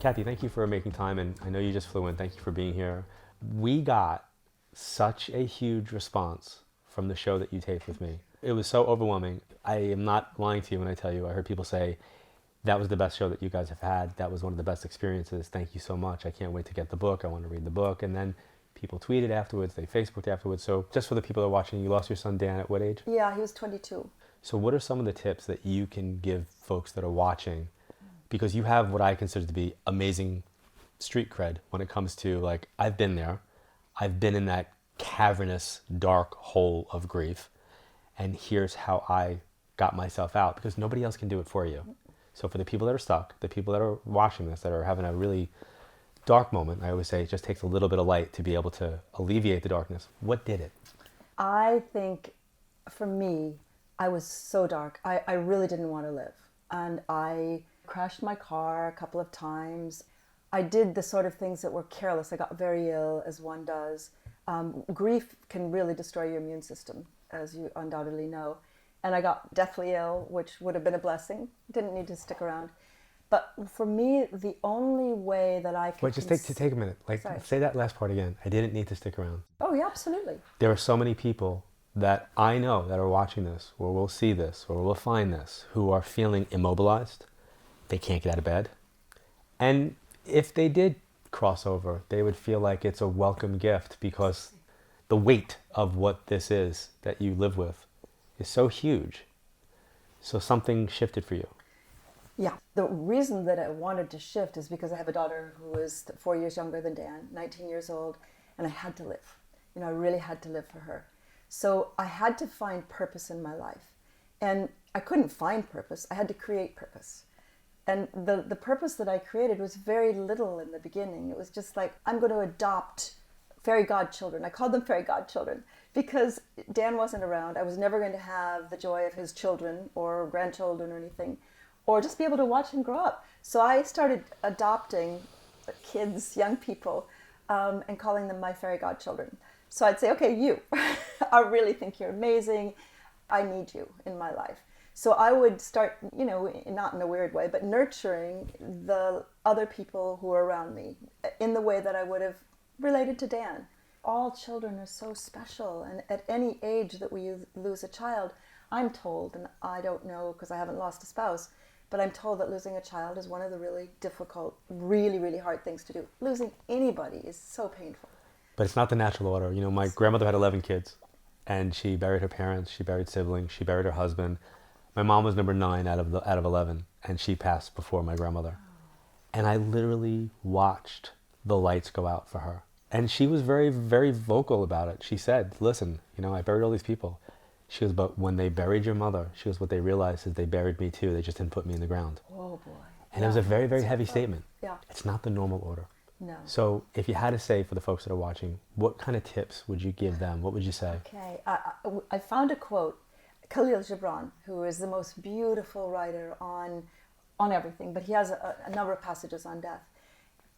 Kathy, thank you for making time, and I know you just flew in. Thank you for being here. We got such a huge response from the show that you taped with me. It was so overwhelming. I am not lying to you when I tell you, I heard people say, that was the best show that you guys have had. That was one of the best experiences. Thank you so much. I can't wait to get the book. I want to read the book. And then people tweeted afterwards, they Facebooked afterwards. So just for the people that are watching, you lost your son Dan at what age? Yeah, he was 22. So what are some of the tips that you can give folks that are watching? Because you have what I consider to be amazing street cred when it comes to, like, I've been there. I've been in that cavernous, dark hole of grief. And here's how I got myself out, because nobody else can do it for you. So for the people that are stuck, the people that are watching this, that are having a really dark moment, I always say it just takes a little bit of light to be able to alleviate the darkness. What did it? I think for me, I was so dark. I really didn't want to live. And I crashed my car a couple of times. I did the sort of things that were careless. I got very ill, as one does. Grief can really destroy your immune system, as you undoubtedly know. And I got deathly ill, which would have been a blessing. Didn't need to stick around. But for me, the only way that I could... Wait, just take a minute. Like, Sorry. say that last part again. I didn't need to stick around. Oh, yeah, absolutely. There are so many people that I know that are watching this, or will see this, or will find this, who are feeling immobilized. They can't get out of bed. And if they did cross over, they would feel like it's a welcome gift, because the weight of what this is that you live with is so huge. So something shifted for you. Yeah. The reason that I wanted to shift is because I have a daughter who is 4 years younger than Dan, 19 years old, and I had to live. You know, I really had to live for her. So I had to find purpose in my life. And I couldn't find purpose. I had to create purpose. And the purpose that I created was very little in the beginning. It was just like, I'm going to adopt fairy godchildren. I called them fairy godchildren because Dan wasn't around. I was never going to have the joy of his children or grandchildren or anything, or just be able to watch him grow up. So I started adopting kids, young people, and calling them my fairy godchildren. So I'd say, okay, you, I really think you're amazing. I need you in my life. So I would start, you know, not in a weird way, but nurturing the other people who are around me in the way that I would have related to Dan. All children are so special, and at any age that we lose a child, I'm told, and I don't know because I haven't lost a spouse, but I'm told that losing a child is one of the really difficult, really, really hard things to do. Losing anybody is so painful. But it's not the natural order. You know, my grandmother had 11 kids, and she buried her parents, she buried siblings, she buried her husband. My mom was number 9 out of 11, and she passed before my grandmother. And I literally watched the lights go out for her. And she was very, very vocal about it. She said, listen, you know, I buried all these people. She goes, but when they buried your mother, she goes, what they realized is they buried me too. They just didn't put me in the ground. Oh boy. And it was a very, very heavy statement. Yeah. It's not the normal order. No. So if you had to say for the folks that are watching, what kind of tips would you give them? What would you say? Okay. I found a quote. Khalil Gibran, who is the most beautiful writer on everything, but he has a number of passages on death.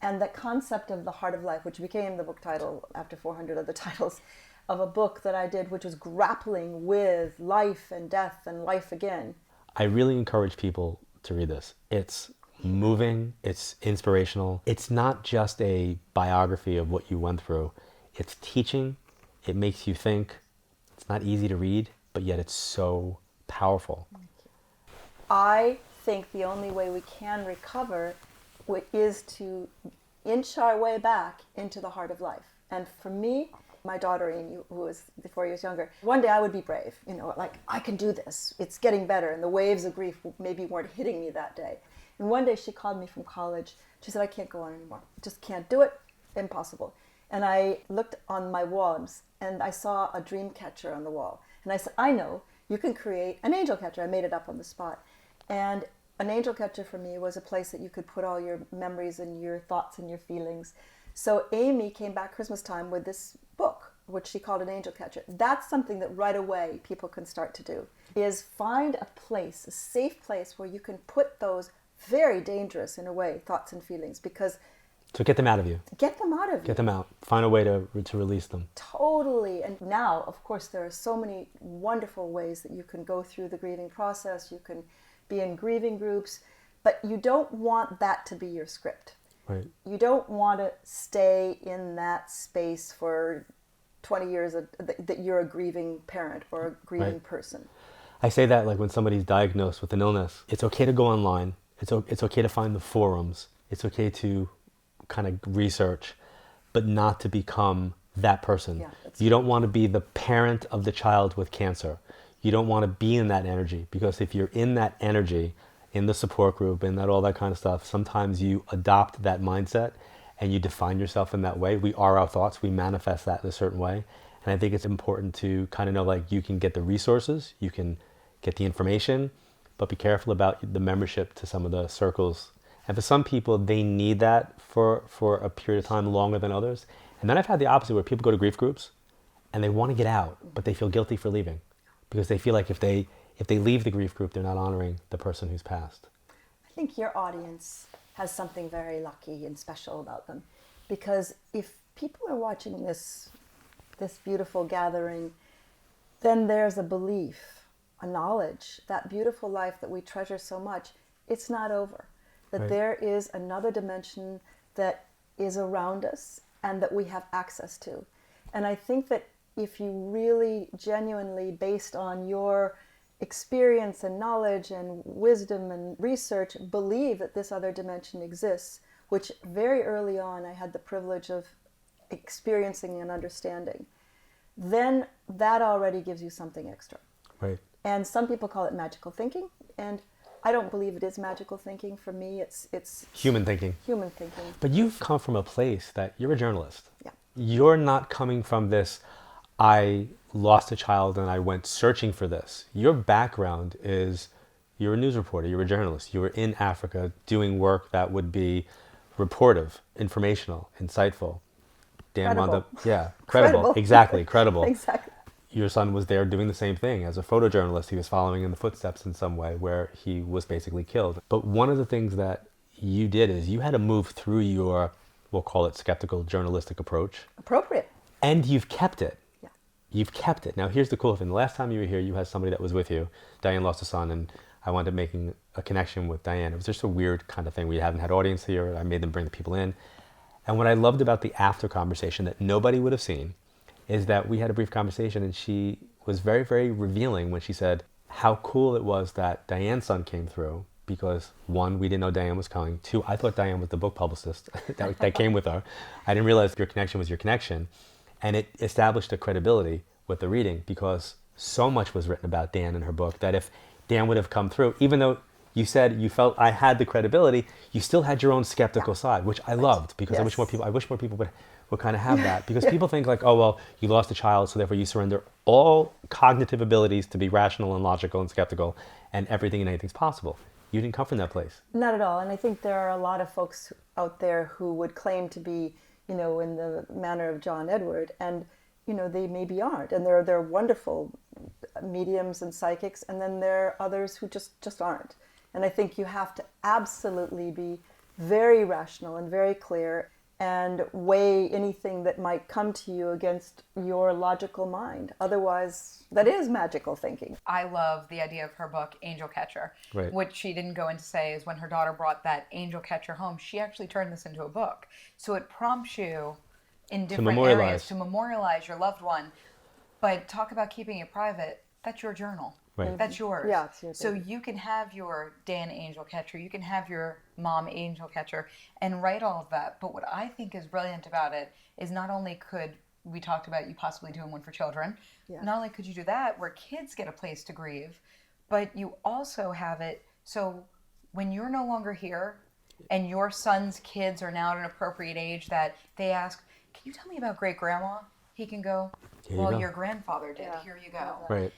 And that concept of the heart of life, which became the book title after 400 other titles of a book that I did, which was grappling with life and death and life again. I really encourage people to read this. It's moving, it's inspirational. It's not just a biography of what you went through. It's teaching, it makes you think. It's not easy to read, but yet it's so powerful. I think the only way we can recover is to inch our way back into the heart of life. And for me, my daughter Amy, who was 4 years younger, one day I would be brave, you know, like, I can do this. It's getting better. And the waves of grief maybe weren't hitting me that day. And one day she called me from college. She said, I can't go on anymore. Just can't do it. Impossible. And I looked on my walls and I saw a dream catcher on the wall. And I said, I know, you can create an angel catcher. I made it up on the spot. And an angel catcher for me was a place that you could put all your memories and your thoughts and your feelings. So Amy came back Christmas time with this book, which she called an angel catcher. That's something that right away people can start to do, is find a place, a safe place where you can put those very dangerous, in a way, thoughts and feelings, because... So get them out of you. Get them out of you. Get them out. Find a way to release them. Totally. And now, of course, there are so many wonderful ways that you can go through the grieving process. You can be in grieving groups, but you don't want that to be your script. Right. You don't want to stay in that space for 20 years that you're a grieving parent or a grieving Right. person. I say that like when somebody's diagnosed with an illness, it's okay to go online. It's okay to find the forums. It's okay to kind of research, but not to become that person. Yeah, You don't want to be the parent of the child with cancer. You don't want to be in that energy, because if you're in that energy, in the support group, in that all that kind of stuff, sometimes you adopt that mindset and you define yourself in that way. We are our thoughts. We manifest that in a certain way. And I think it's important to kind of know, like, you can get the resources, you can get the information, but be careful about the membership to some of the circles. And for some people, they need that for a period of time longer than others. And then I've had the opposite, where people go to grief groups and they want to get out, but they feel guilty for leaving, because they feel like if they leave the grief group, they're not honoring the person who's passed. I think your audience has something very lucky and special about them, because if people are watching this beautiful gathering, then there's a belief, a knowledge, that beautiful life that we treasure so much, it's not over. That Right. there is another dimension that is around us and that we have access to. And I think that if you really genuinely, based on your experience and knowledge and wisdom and research, believe that this other dimension exists, which very early on I had the privilege of experiencing and understanding, then that already gives you something extra. Right. And some people call it magical thinking, and I don't believe it is magical thinking. For me, it's Human thinking. human thinking. But you've come from a place that you're a journalist. Yeah. You're not coming from this, I lost a child and I went searching for this. Your background is, you're a news reporter, you're a journalist. You were in Africa doing work that would be reportive, informational, insightful. Dan wound up, yeah, credible. Exactly, credible. Exactly. Your son was there doing the same thing. As a photojournalist, he was following in the footsteps in some way, where he was basically killed. But one of the things that you did is you had to move through your, we'll call it, skeptical journalistic approach. Appropriate. And you've kept it. Yeah. You've kept it. Now, here's the cool thing. The last time you were here, you had somebody that was with you. Diane lost a son, and I wound up making a connection with Diane. It was just a weird kind of thing. We hadn't had audience here. I made them bring the people in. And what I loved about the after conversation that nobody would have seen is that we had a brief conversation, and she was very, very revealing when she said how cool it was that Diane's son came through, because one, we didn't know Diane was coming. Two, I thought Diane was the book publicist that came with her. I didn't realize your connection was your connection. And it established a credibility with the reading, because so much was written about Dan in her book that if Dan would have come through, even though you said you felt I had the credibility, you still had your own skeptical side, which I loved, because Yes. I wish more people would kind of have that, because people think like, oh, well, you lost a child, so therefore you surrender all cognitive abilities to be rational and logical and skeptical, and everything and anything's possible. You didn't come from that place. Not at all. And I think there are a lot of folks out there who would claim to be, in the manner of John Edward, and they maybe aren't. And they're wonderful mediums and psychics, and then there are others who just aren't. And I think you have to absolutely be very rational and very clear, and weigh anything that might come to you against your logical mind. Otherwise, that is magical thinking. I love the idea of her book, Angel Catcher. Right. What she didn't go into say is when her daughter brought that Angel Catcher home, she actually turned this into a book. So it prompts you in different areas to memorialize your loved one. But talk about keeping it private. That's your journal. Right. That's yours. Yeah, it's your So baby. you can have your Dan Angel Catcher, you can have your mom Angel Catcher, and write all of that. But what I think is brilliant about it is not only could we talked about you possibly doing one for children, Yeah. not only could you do that where kids get a place to grieve, but you also have it so when you're no longer here and your son's kids are now at an appropriate age that they ask, can you tell me about great grandma? He can go, Here you well, go. your grandfather did. Yeah. Here you go. Right.